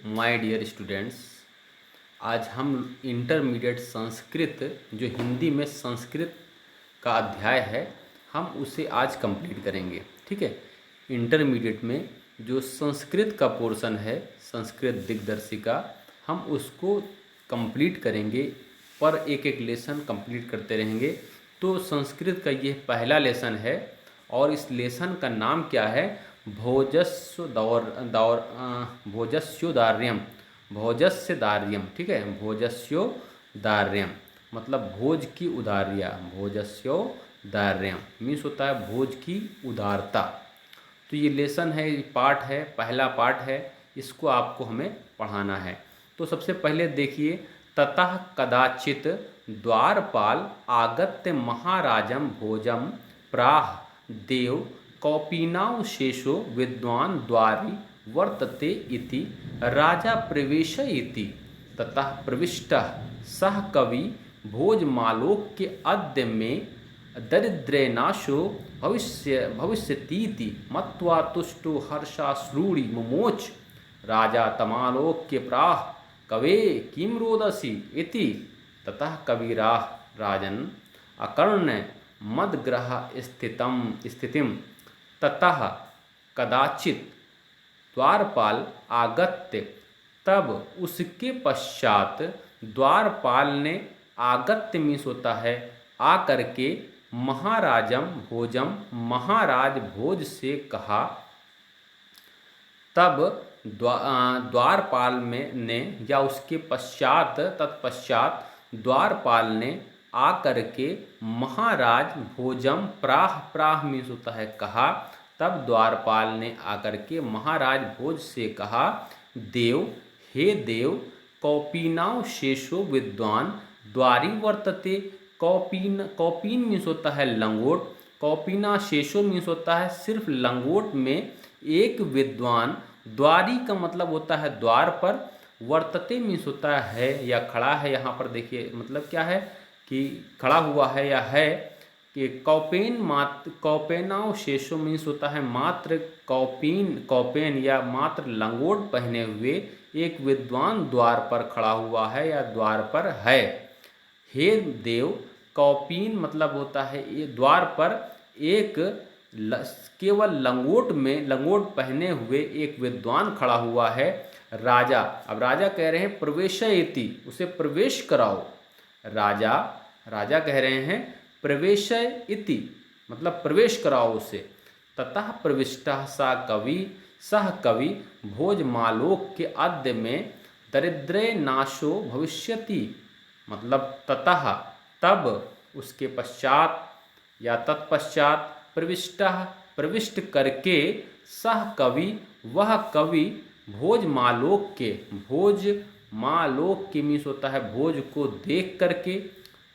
My dear students, आज हम intermediate Sanskrit जो हिंदी में संस्कृत का अध्याय है हम उसे आज कंप्लीट करेंगे। ठीक है। इंटरमीडिएट में जो संस्कृत का पोर्शन है, संस्कृत दिग्दर्शिका, हम उसको कंप्लीट करेंगे। पर एक एक लेसन कंप्लीट करते रहेंगे। तो संस्कृत का ये पहला लेसन है और इस लेसन का नाम क्या है? भोजस्व दौर दौर भोजस्योदार्यम, भोजस्य दार्यम। ठीक है, भोजस्यो दार्यम मतलब भोज की उदारिया, भोजस्यो दार्यम मीन्स होता है भोज की उदारता। तो ये लेसन है, ये पाठ है, पहला पाठ है, इसको आपको हमें पढ़ाना है। तो सबसे पहले देखिए, ततः कदाचित द्वारपाल आगत्य महाराजम भोजम प्राह देव कौपीनाव शेषो विद्वान द्वारी वर्तते इति राजा प्रवेशयति। ततः प्रविष्टः सह कवि भोजमालोक्य अद्य में दरिद्रेनाशो भविष्यतीति मत्वा तुष्टो हर्षाश्रूणि मुमोच। राजा तमालोक्य प्राह कवे किं रोदसी इति। ततः कविराह राजन् अकर्ण्य मदग्रह स्थितिम। ततः कदाचित द्वारपाल आगत्य, तब उसके पश्चात द्वारपाल ने आगत्य मीन्स होता है आकर के महाराजम भोजम, महाराज भोज से कहा। तब द्वारपाल में ने या उसके पश्चात तत्पश्चात द्वारपाल ने आकर के महाराज भोजम प्राह, प्राह मीन्स होता है कहा। तब द्वारपाल ने आकर के महाराज भोज से कहा, देव हे देव कौपीनाव शेषो विद्वान द्वारी वर्तते। कौपीन, कौपीन मीन्स होता है लंगोट, कौपीना शेषो मीन्स होता है सिर्फ लंगोट में एक विद्वान, द्वारी का मतलब होता है द्वार पर, वर्तते मीन्स होता है या खड़ा है। यहाँ पर देखिए मतलब क्या है कि खड़ा हुआ है या है। कि कौपेन मात्र, कौपेनाव शेषो मीन्स होता है मात्र कौपीन, कौपेन या मात्र लंगोट पहने हुए एक विद्वान द्वार पर खड़ा हुआ है या द्वार पर है। हे देव, कौपीन मतलब होता है ये द्वार पर एक केवल लंगोट में, लंगोट पहने हुए एक विद्वान खड़ा हुआ है। राजा, अब राजा कह रहे हैं प्रवेशयति, उसे प्रवेश कराओ। राजा, राजा कह रहे हैं प्रवेशय इति मतलब प्रवेश कराओ उसे। ततः प्रविष्टः सा कवि, सह कवि भोजमालोक्य अद्य में दरिद्रे नाशो भविष्यति मतलब ततः तब, उसके पश्चात या तत्पश्चात, प्रविष्टः प्रविष्ट करके, सह कवि वह कवि भोजमालोक्य, भोजमालोक्य मीन्स होता है भोज को देख करके,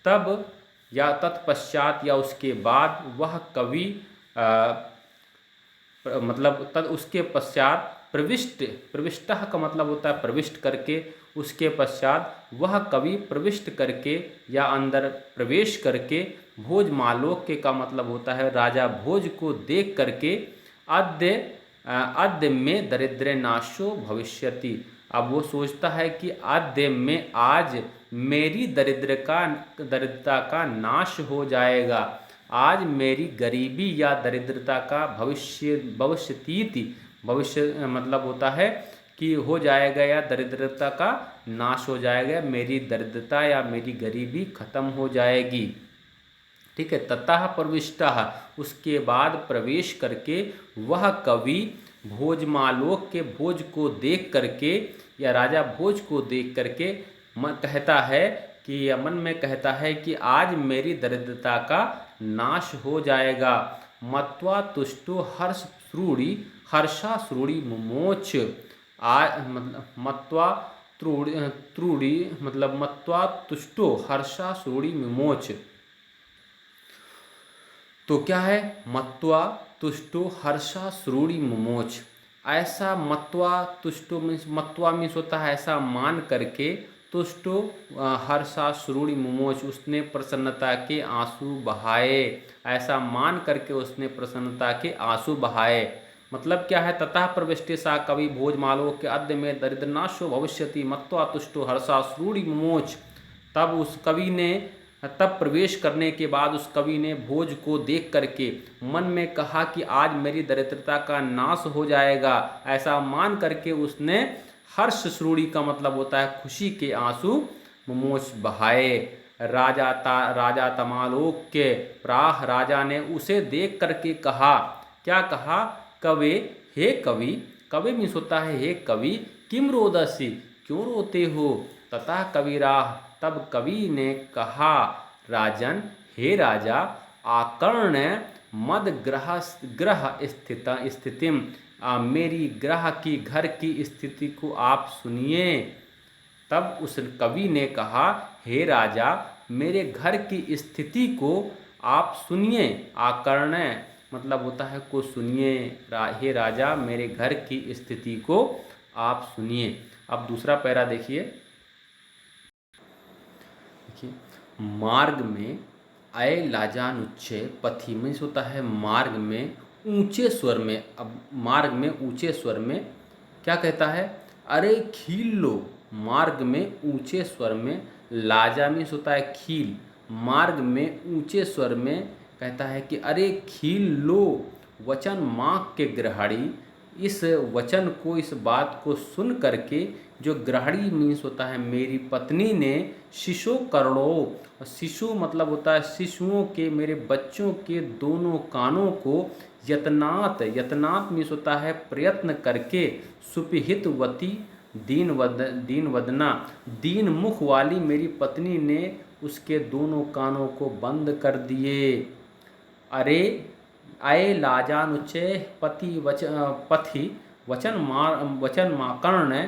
तब या तत्पश्चात या उसके बाद, वह कवि मतलब तद उसके पश्चात, प्रविष्ट, प्रविष्टः का मतलब होता है प्रविष्ट करके, उसके पश्चात वह कवि प्रविष्ट करके या अंदर प्रवेश करके, भोजमालोक्य का मतलब होता है राजा भोज को देख करके, अद्य में दरिद्र नाशो भविष्यति। अब वो सोचता है कि अद्य में आज मेरी दरिद्रता का नाश हो जाएगा, आज मेरी गरीबी या दरिद्रता का भविष्यतीति, भविष्य मतलब होता है कि हो जाएगा या दरिद्रता का नाश हो जाएगा, मेरी दरिद्रता या मेरी गरीबी खत्म हो जाएगी। ठीक है। ततः प्रविष्टः उसके बाद प्रवेश करके, वह कवि भोजमालोक के भोज को देख करके या राजा भोज को देख करके कहता है कि या मन में कहता है कि आज मेरी दरिद्रता का नाश हो जाएगा। मत्वा तुष्टो हर्षाश्रूणि मुमोच। मतलब मत्वा त्रूड़ी मतलब मत्वा तुष्टो हर्षाश्रूणि मुमोच। तो क्या है? मत्वा तुष्टो हर्षाश्रूणि मुमोच। ऐसा मत्वा तुष्टो मीन्स, मत्वा मीन्स होता है ऐसा मान करके, तुष्टो हर्षाश्रूणि मुमोच उसने प्रसन्नता के आंसू बहाए, ऐसा मान करके उसने प्रसन्नता के आंसू बहाए। मतलब क्या है, ततः प्रविष्टे सा कवि भोजमालोक्य अद्य में दरिद्रनाशो भविष्यति मत्वा तुष्टो हर्षा श्रूणि मोच। तब उस कवि ने तब प्रवेश करने के बाद उस कवि ने भोज को देख करके मन में कहा कि आज मेरी दरिद्रता का नाश हो जाएगा। ऐसा मान करके उसने हर्ष श्रूणि का मतलब होता है खुशी के आंसू मुमोच बहाए। राजा तमालोक्य प्राह, राजा ने उसे देख करके कहा, क्या कहा, कवे, हे कवि, कवि मीन्स होता है हे कवि, किम रोदसी, क्यों रोते हो। तथा कविराह, तब कवि ने कहा, राजन, हे राजा, आकर्ण मद ग्रह स्थितिम, मेरी ग्रह की घर की स्थिति को आप सुनिए। तब उस कवि ने कहा, हे राजा, मेरे घर की स्थिति को आप सुनिए। आकर्ण मतलब होता है को सुनिए। हे राजा, मेरे घर की स्थिति को आप सुनिए। अब दूसरा पैरा देखिए। मार्ग में अय लाजानुच्चय पथि मीन्स होता है मार्ग में ऊंचे स्वर में। अब मार्ग में ऊंचे स्वर में क्या कहता है, अरे खील लो। मार्ग में ऊंचे स्वर में, लाजा मीन्स होता है खील, मार्ग में ऊंचे स्वर में कहता है कि अरे खील लो वचन माँ के ग्रहणी। इस वचन को, इस बात को सुन करके जो ग्रहणी मीन्स होता है मेरी पत्नी ने, शिशु करोड़ों, शिशु मतलब होता है शिशुओं के, मेरे बच्चों के दोनों कानों को यत्नात, यत्नात मीन्स होता है प्रयत्न करके, सुपिहितवती दीन वदना, दीन मुख वाली मेरी पत्नी ने उसके दोनों कानों को बंद कर दिए। अरे अय लाजानुचय पथि वचन माकर्ण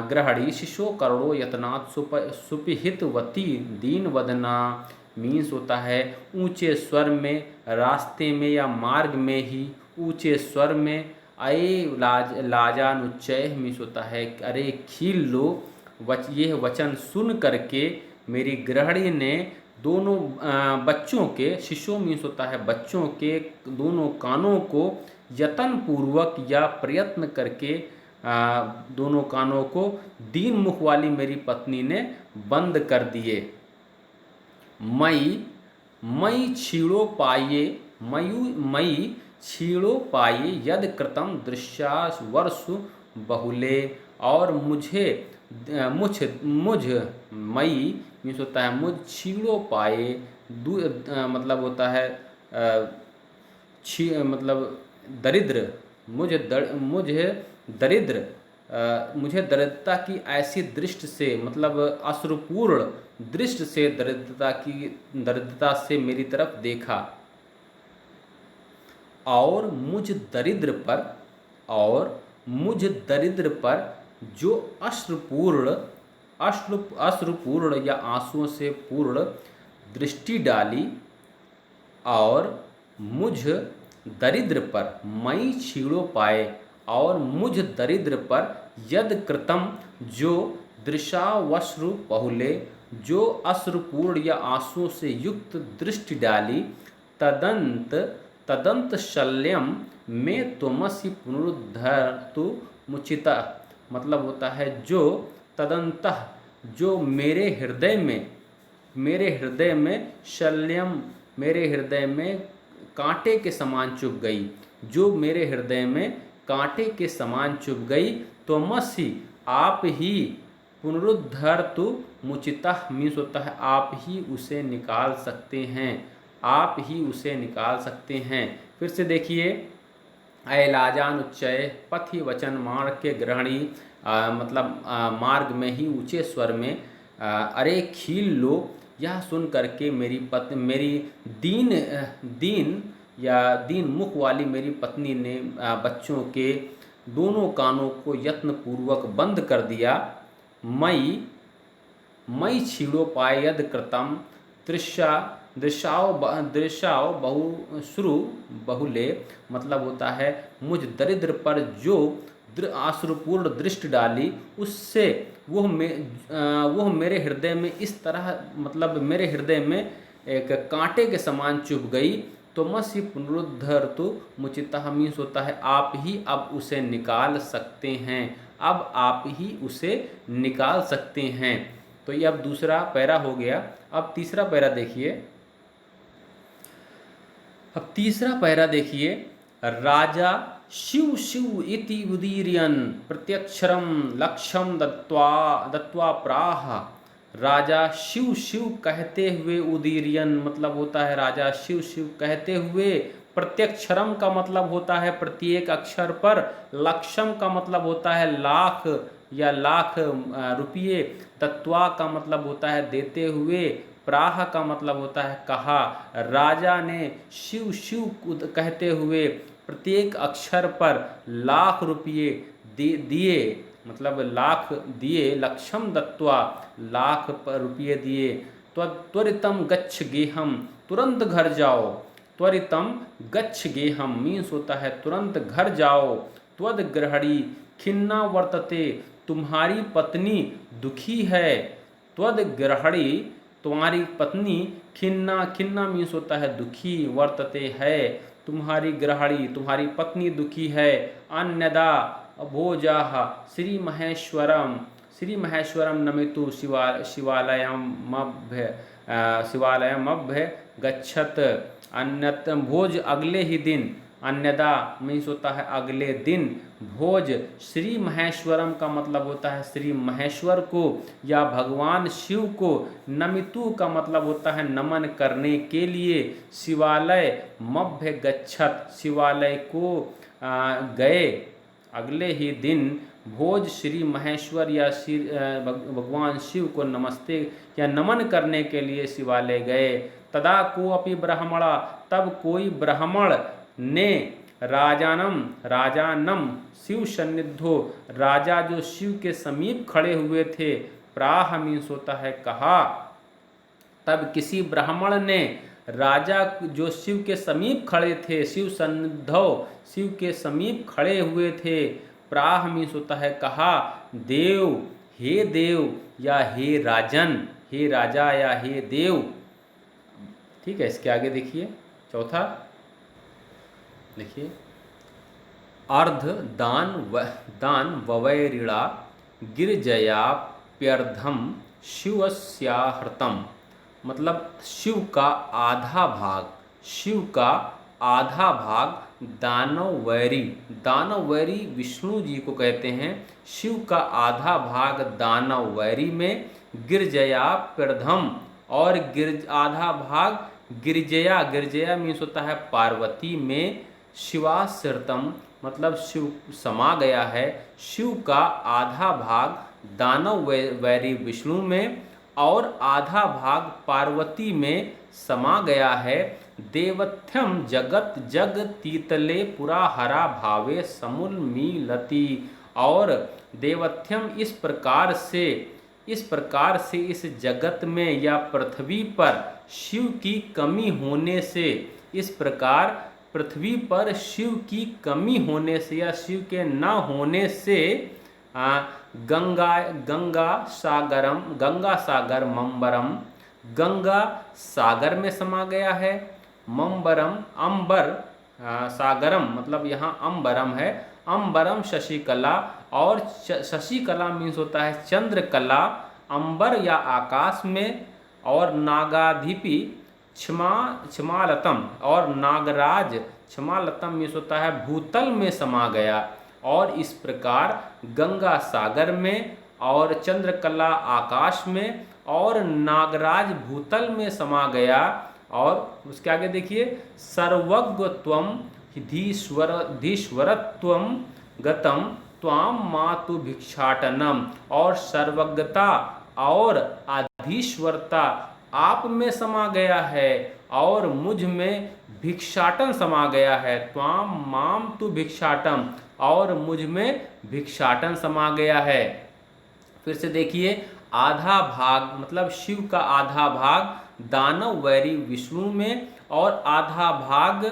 ग्रहणी शिशो करोड़ो यत्नात् सुपिहितवती दीन वदना मीन्स होता है ऊंचे स्वर में, रास्ते में या मार्ग में ही ऊंचे स्वर में। अय लाजानुच्चय मीन्स होता है अरे खील लो। यह वचन सुन करके मेरी गृहिणी ने दोनों बच्चों के, शिशु मीन्स होता है बच्चों के दोनों कानों को यत्न पूर्वक या प्रयत्न करके दोनों कानों को दीन मुख वाली मेरी पत्नी ने बंद कर दिए। मई छीड़ो पाये, मई छीड़ो पाये यद कृतम दृश्यास वर्षु बहुले। और मुझ मई मीन्स होता है मुझ, छीड़ो पाए मतलब होता है मतलब दरिद्र, मुझे दरिद्र, मुझे दरिद्रता की ऐसी दृष्टि से, मतलब अश्रुपूर्ण दृष्टि से दरिद्रता से मेरी तरफ देखा। और मुझ दरिद्र पर जो अश्रुपूर्ण या आंसुओं से पूर्ण दृष्टि डाली। और मुझ दरिद्र पर मई छीड़ो पाए, और मुझ दरिद्र पर यद कृतम जो दृशावश्रु बहुले, जो अश्रुपूर्ण या आंसुओं से युक्त दृष्टि डाली। तदंत शल्यम में त्वमसि पुनरुद्धरतु मुचिता, मतलब होता है जो तदंतः, जो मेरे हृदय में शल्यम, मेरे हृदय में कांटे के समान चुभ गई, जो मेरे हृदय में कांटे के समान चुभ गई। त्वमसि आप ही, पुनरुद्धरतु मुचितः मीन्स होता है आप ही उसे निकाल सकते हैं, आप ही उसे निकाल सकते हैं। फिर से देखिए, अयलाजानुच्चय पथि वचन मार्ग के ग्रहणी, मतलब मार्ग में ही ऊंचे स्वर में अरे खील लो। यह सुन करके मेरी दीन मुख वाली मेरी पत्नी ने बच्चों के दोनों कानों को यत्न पूर्वक बंद कर दिया। मई छीड़ो पायद कृतम दृश्याओ बहुश्रु बहुले, मतलब होता है मुझ दरिद्र पर जो आश्रुपूर्ण दृष्टि डाली, उससे वह मेरे हृदय में इस तरह, मतलब मेरे हृदय में एक कांटे के समान चुभ गई। त्वमसि पुनरुद्धरतु मुचितः मीन्स होता है आप ही अब उसे निकाल सकते हैं, अब आप ही उसे निकाल सकते हैं। तो ये अब दूसरा पैरा हो गया। अब तीसरा पैरा देखिए। अब तीसरा पैरा देखिए। राजा शिव शिव इति उदीर्यन प्रत्यक्षरम लक्ष्यम दत्वा दत्वा प्राह। राजा शिव शिव कहते हुए उदीर्यन मतलब होता है राजा शिव शिव कहते हुए, प्रत्यक्षरम का मतलब होता है प्रत्येक अक्षर पर, लक्षम का मतलब होता है लाख या लाख रुपये, दत्वा का मतलब होता है देते हुए, प्राह का मतलब होता है कहा। राजा ने शिव शिव कहते हुए प्रत्येक अक्षर पर लाख रुपये दिए, मतलब लाख दिए, लक्षम दत्वा लाख रुपये दिए। त्वरितम गच्छ गेहम तुरंत घर जाओ, त्वरितम गच्छ गेहम मीन्स होता है तुरंत घर जाओ। त्वद गृहणी खिन्ना वर्तते तुम्हारी पत्नी दुखी है, त्वद गृहणी तुम्हारी पत्नी, खिन्ना खिन्ना मीन्स होता है दुखी, वर्तते है तुम्हारी गृहणी तुम्हारी पत्नी दुखी है। अन्यदा भोजाः श्री महेश्वरम नमितु शिवालयमभ्य गच्छत। अन्यत भोज अगले ही दिन, अन्यदा मीन्स होता है अगले दिन, भोज श्री महेश्वरम का मतलब होता है श्री महेश्वर को या भगवान शिव को, नमितु का मतलब होता है नमन करने के लिए, शिवालय मभ्य गच्छत शिवालय को गए, अगले ही दिन भोज श्री महेश्वर या श्री भगवान शिव को नमस्ते या नमन करने के लिए शिवालय गए। तदा को अपि ब्राह्मणा तब कोई ब्राह्मण ने राजानम शिव सन्निधो राजा जो शिव के समीप खड़े हुए थे, प्राह मीन्स होता है कहा। तब किसी ब्राह्मण ने राजा जो शिव के समीप खड़े थे, शिव सन्निधो शिव के समीप खड़े हुए थे, प्राह मीन्स होता है कहा, देव हे देव या हे राजन, हे राजा या हे देव। ठीक है, इसके आगे देखिए चौथा देखिए। अर्ध दान ववैरिणा गिरिजयाप्यर्धम शिवस्याहृतम मतलब शिव का आधा भाग, शिव का आधा भाग दानववैरी विष्णु जी को कहते हैं। शिव का आधा भाग दानववैरी में, गिरिजयाप्यर्धम और आधा भाग गिरिजया मीन्स होता है पार्वती में, शिवाश्रितम मतलब शिव समा गया है। शिव का आधा भाग दानववैरी विष्णु में और आधा भाग पार्वती में समा गया है। देवथ्यम जगत जग तीतले पुरा हरा भावे समुल मीलती और देवथ्यम इस प्रकार से इस जगत में या पृथ्वी पर शिव की कमी होने से, इस प्रकार पृथ्वी पर शिव की कमी होने से या शिव के न होने से गंगा सागर मंबरम गंगा सागर में समा गया है। मंबरम अंबर सागरम मतलब यहाँ अंबरम है, अंबरम शशिकला और शशिकला मीन्स होता है चंद्रकला, अंबर या आकाश में, और नागाधिपि क्षमालतम और नागराज क्षमालतम मीन्स होता है भूतल में समा गया। और इस प्रकार गंगा सागर में और चंद्रकला आकाश में और नागराज भूतल में समा गया। और उसके आगे देखिए, सर्वज्ञत्वम धीश्वरत्वम गतम त्वाम मातु भिक्षाटनम और सर्वज्ञता और अधीश्वरता आप में समा गया है और मुझ में भिक्षाटन समा गया है। त्वाम माम तु भिक्षाटम और मुझ में भिक्षाटन समा गया है। फिर से देखिए, आधा भाग मतलब शिव का आधा भाग दानववैरी विष्णु में और आधा भाग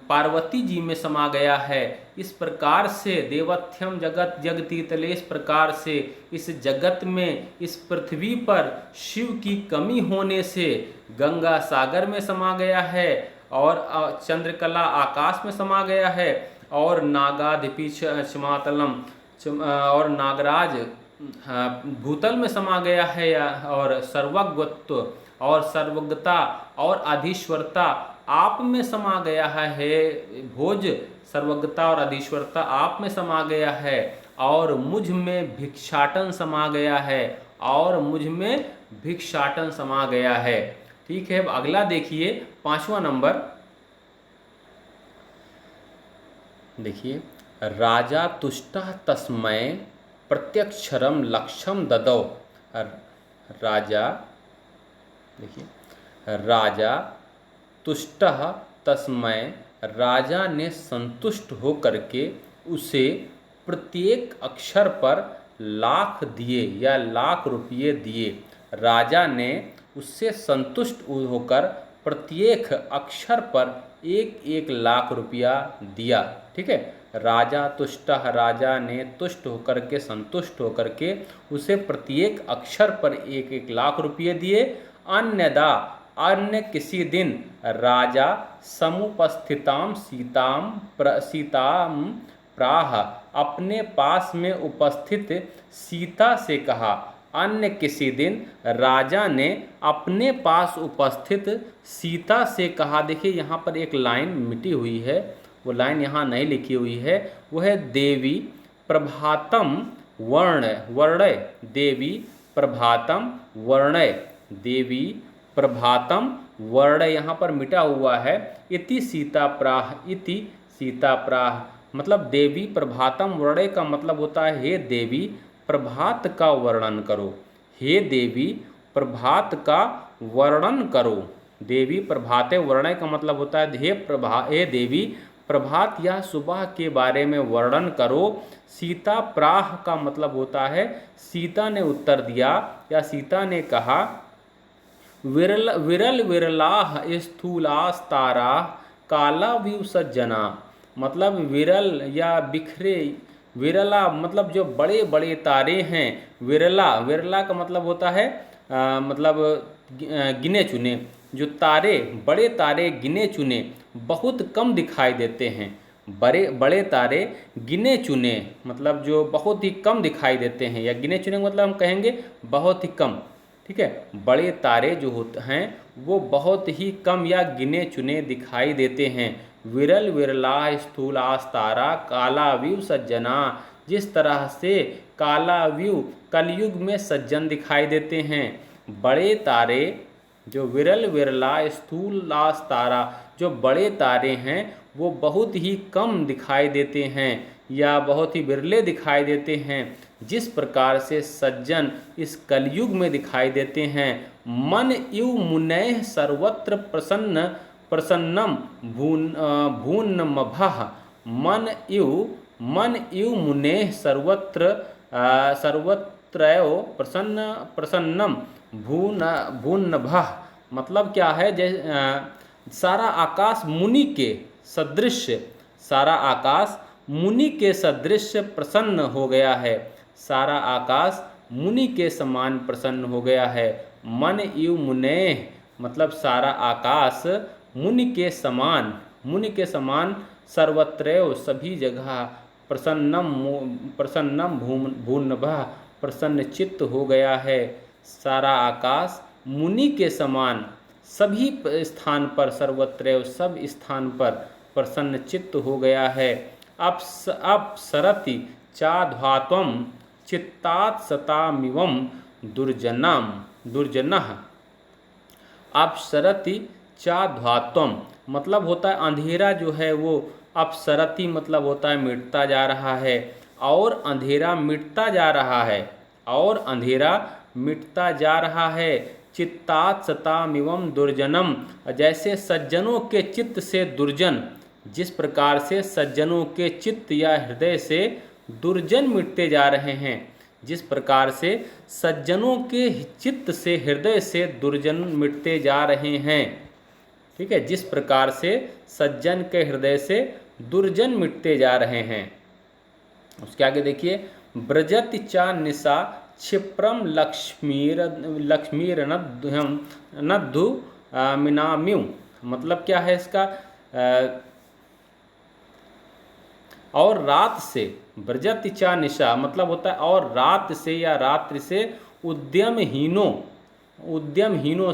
पार्वती जी में समा गया है। इस प्रकार से देवथ्यम जगत जगतीतले, इस प्रकार से इस जगत में इस पृथ्वी पर शिव की कमी होने से गंगा सागर में समा गया है और चंद्रकला आकाश में समा गया है, और नागाधिपि क्षमातलम और नागराज भूतल में समा गया है, और सर्वज्ञत्व और सर्वज्ञता और अधीश्वरता आप में समा गया है। भोज सर्वज्ञता और अधीश्वरता आप में समा गया है, और मुझ में भिक्षाटन समा गया है, और मुझ में भिक्षाटन समा गया है। ठीक है, अब अगला देखिए 5वां नंबर। देखिए, राजा तुष्टः तस्मै प्रत्यक्षरम लक्षम ददौ। राजा, देखिए, राजा तुष्टः तस्मै, राजा ने संतुष्ट होकर के उसे प्रत्येक अक्षर पर लाख दिए या लाख रुपये दिए। राजा ने उससे संतुष्ट होकर प्रत्येक अक्षर पर एक एक लाख रुपया दिया। ठीक है, राजा तुष्टः, राजा ने तुष्ट होकर के, संतुष्ट होकर के उसे प्रत्येक अक्षर पर एक एक लाख रुपये दिए। अन्यदा, अन्य किसी दिन राजा समुपस्थिताम सीताम प्राह, अपने पास में उपस्थित सीता से कहा। अन्य किसी दिन राजा ने अपने पास उपस्थित सीता से कहा। देखिए यहाँ पर एक लाइन मिटी हुई है, वो लाइन यहाँ नहीं लिखी हुई है। वो है देवी प्रभातम वर्णय, देवी प्रभातम वर्णय, देवी प्रभातम वर्णय यहाँ पर मिटा हुआ है। इति सीता प्राह, इति सीता प्राह, मतलब देवी प्रभातम वर्णय का मतलब होता है हे देवी प्रभात का वर्णन करो। हे देवी प्रभात का वर्णन करो। देवी प्रभाते वर्णय का मतलब होता है हे देवी प्रभात या सुबह के बारे में वर्णन करो। सीता प्राह का मतलब होता है सीता ने उत्तर दिया या सीता ने कहा। विरल विरलाह स्थूलास्तारा कालाव्यू सज्जना, मतलब विरल या बिखरे, विरला मतलब जो बड़े बड़े तारे हैं। विरला, विरला का मतलब होता है मतलब गिने चुने। जो तारे, बड़े तारे गिने चुने बहुत कम दिखाई देते हैं। बड़े तारे गिने चुने मतलब जो बहुत ही कम दिखाई देते हैं, या गिने चुने मतलब हम कहेंगे बहुत ही कम। ठीक है, बड़े तारे जो होते हैं वो बहुत ही कम या गिने चुने दिखाई देते हैं। विरल विरला स्थूलास्तारा कालाव्यू सज्जना, जिस तरह से कालाव्यू कलयुग में सज्जन दिखाई देते हैं। बड़े तारे जो विरल विरला स्थूलास्तारा, जो बड़े तारे हैं वो बहुत ही कम दिखाई देते हैं या बहुत ही विरले दिखाई देते हैं। जिस प्रकार से सज्जन इस कलयुग में दिखाई देते हैं। मन इव मुनैः सर्वत्र प्रसन्नम भून्नमभः, मन इव मुनेः सर्वत्रैव प्रसन्नम भून्नभः, मतलब क्या है, सारा आकाश मुनि के सदृश, सारा आकाश मुनि के सदृश प्रसन्न हो गया है। सारा आकाश मुनि के समान प्रसन्न हो गया है। मन इव मुनेः मतलब सारा आकाश मुनि के समान, मुनि के समान सर्वत्रैव सभी जगह प्रसन्नम भून्नभः प्रसन्न चित्त हो गया है। सारा आकाश मुनि के समान सभी स्थान पर, सर्वत्रैव सब स्थान पर प्रसन्न चित्त हो गया है। अब सरति चाध्वात्वम चित्तात् सतामिवम दुर्जनः। अपसरति चाध्वात्वम मतलब होता है अंधेरा जो है वो, अपसरति मतलब होता है मिटता जा रहा है, और अंधेरा मिटता जा रहा है, और अंधेरा मिटता जा रहा है। चित्तात् सतामिवम दुर्जनम, जैसे सज्जनों के चित्त से दुर्जन, जिस प्रकार से सज्जनों के चित्त या हृदय से दुर्जन मिटते जा रहे हैं, जिस प्रकार से सज्जनों के चित्त से, हृदय से दुर्जन मिटते जा रहे हैं। ठीक है, जिस प्रकार से सज्जन के हृदय से दुर्जन मिटते जा रहे हैं। उसके आगे देखिए, ब्रजति चा निशा क्षिप्रम लक्ष्मीरनद्धु मिनाम्यु, मतलब क्या है इसका? और रात से, व्रजति चा निशा मतलब होता है और रात से या रात्रि से, उद्यमहीनों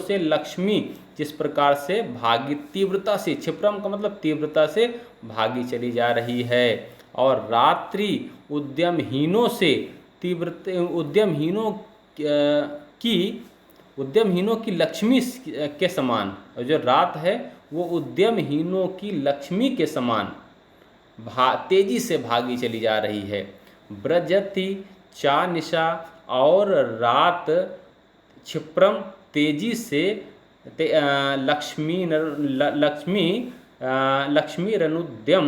से लक्ष्मी जिस प्रकार से भागी, तीव्रता से, क्षिप्रम का मतलब तीव्रता से भागी चली जा रही है। और रात्रि उद्यमहीनों से तीव्रता, उद्यमहीनों की लक्ष्मी के समान, और जो रात है वो उद्यमहीनों की लक्ष्मी के समान तेजी से भागी चली जा रही है। ब्रजति चा निशा और रात क्षिप्रम तेजी से, लक्ष्मी रनुद्यम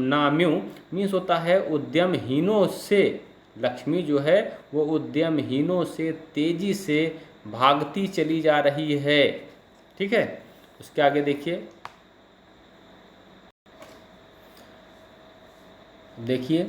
नाम्यु मीन्स होता है उद्यमहीनों से, लक्ष्मी जो है वो उद्यमहीनों से तेजी से भागती चली जा रही है। ठीक है, उसके आगे देखिए,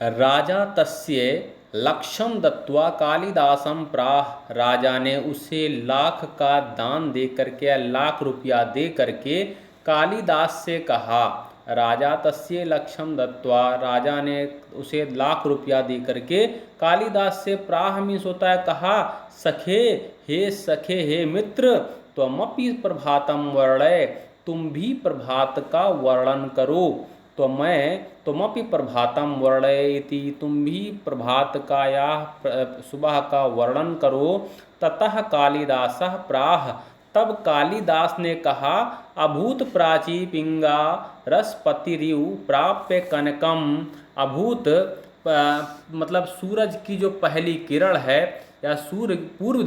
राजा तस्य लक्षम दत्वा कालिदासम प्राह, राजा ने उसे लाख का दान दे करके या लाख रुपया दे करके कालिदास से कहा। राजा तस्य लक्षम दत्वा, राजा ने उसे लाख रुपया दे करके कालिदास से प्राह मीन्स होता है कहा, सखे हे मित्र, त्वमपि प्रभातम वर्णय, तुम भी प्रभात का वर्णन करो। तो तुमपि प्रभातम वर्णयति, तुम भी प्रभात का या सुबह का वर्णन करो। ततः कालिदासः प्राह, तब कालिदास ने कहा, अभूत प्राची पिंगा रसपतिरिव प्राप्य कनकम, अभूत मतलब सूरज की जो पहली किरण है, या सूर्य पूर्व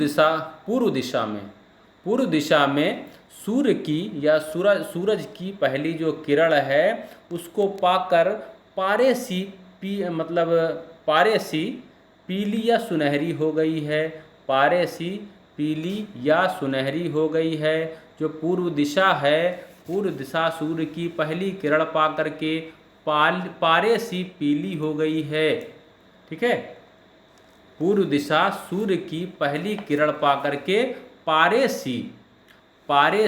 दिशा में सूर्य की या सूरज की पहली जो किरण है उसको पाकर पारे सी पीली या सुनहरी हो गई है, पारे सी पीली या सुनहरी हो गई है। जो पूर्व दिशा है, पूर्व दिशा सूर्य की पहली किरण पा करके पारे सी पीली हो गई है। ठीक है, पूर्व दिशा सूर्य की पहली किरण पा करके पारे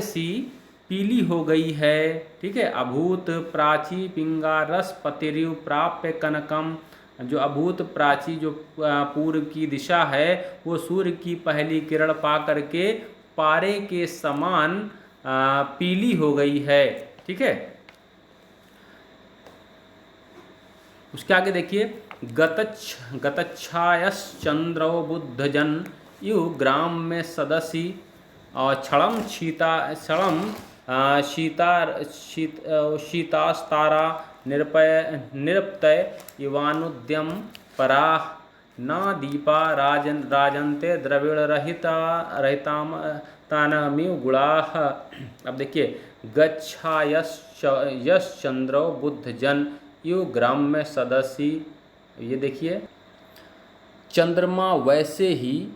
सी पीली हो गई है। ठीक है, अभूत प्राची पिंगा रस पतिरिव प्राप्य कनकम, जो अभूत प्राची जो पूर्व की दिशा है वो सूर्य की पहली किरण पा करके पारे के समान पीली हो गई है। ठीक है, उसके आगे देखिए, गतच्छायश्चंद्रो बुद्धजन यु ग्राम में सदसी, और शीतास्तारा निरपतय इवानुद्यम पराह, न दीपा राजन्ते द्रविड़ रहिताम तानमिव गुणाः। अब देखिए, गच्छा यश चंद्रो बुद्ध जन यु ग्राम में सदसी, ये देखिए, चंद्रमा वैसे ही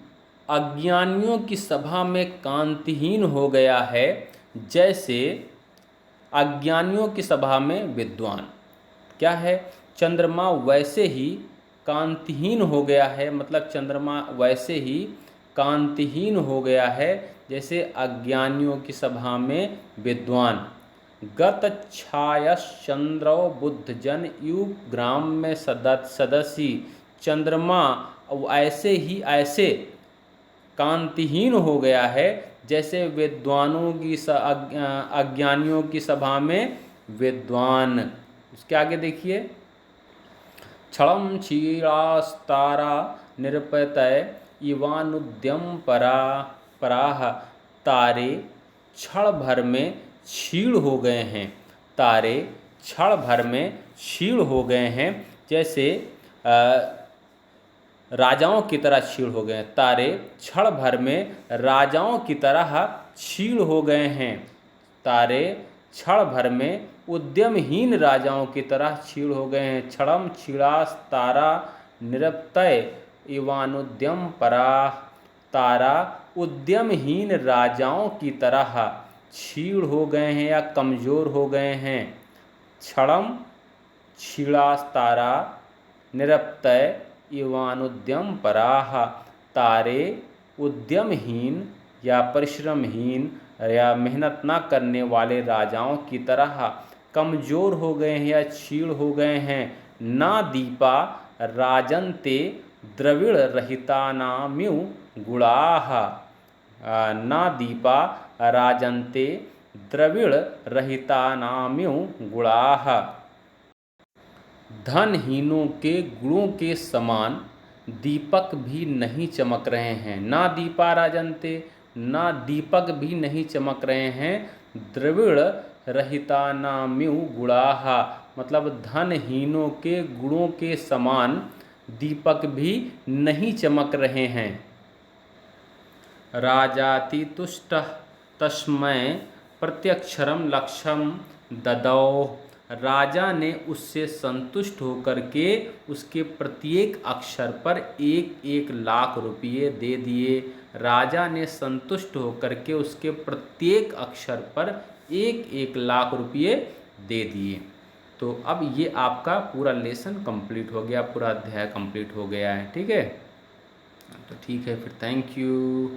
अज्ञानियों की सभा में कांतिहीन हो गया है जैसे अज्ञानियों की सभा में विद्वान। क्या है? चंद्रमा वैसे ही कांतिहीन हो गया है, मतलब चंद्रमा वैसे ही कांतिहीन हो गया है जैसे अज्ञानियों की सभा में विद्वान। गतच्छायश्चंद्रो बुद्धजन यु ग्राम में सदसी, चंद्रमा ऐसे कांतिहीन हो गया है जैसे विद्वानों की अज्ञानियों की सभा में विद्वान। उसके आगे देखिए, क्षणम क्षीरास्तारा निरपतय इवानुद्यम पराह, तारे क्षण भर में क्षीण हो गए हैं, तारे क्षण भर में क्षीण हो गए हैं, जैसे राजाओं की तरह क्षीण हो गए हैं। तारे क्षण भर में राजाओं की तरह क्षीण हो गए हैं, तारे क्षण भर में उद्यमहीन राजाओं की तरह क्षीण हो गए हैं। क्षणम क्षीणास तारा निरपतय इवानुद्यम पराह, तारा उद्यमहीन राजाओं की तरह क्षीण हो गए हैं या कमज़ोर हो गए हैं। क्षणम क्षीणास तारा निरपतय इवानुद्यम पराह, तारे उद्यमहीन या परिश्रमहीन या मेहनत न करने वाले राजाओं की तरह कमज़ोर हो गए हैं या क्षीण हो गए हैं। ना दीपा राजन्ते द्रविड़ रहितानाम्यु गुणाः। ना दीपा राजन्ते द्रविड़ रहितानाम्यु गुणाः। धनहीनों के गुणों के समान दीपक भी नहीं चमक रहे हैं। ना दीपा राजन्ते, ना दीपक भी नहीं चमक रहे हैं। द्रविड़ रहितानाम्यु गुणाः, मतलब धनहीनों के गुणों के समान दीपक भी नहीं चमक रहे हैं। राजाति तुष्टः तस्मै प्रत्यक्षरम लक्ष्यम ददौ। राजा ने उससे संतुष्ट होकर के उसके प्रत्येक अक्षर पर 1-1 लाख रुपये दे दिए। राजा ने संतुष्ट होकर के उसके प्रत्येक अक्षर पर 1-1 लाख रुपये दे दिए। तो अब ये आपका पूरा लेसन कंप्लीट हो गया, पूरा अध्याय कंप्लीट हो गया है। ठीक है, तो ठीक है फिर, थैंक यू।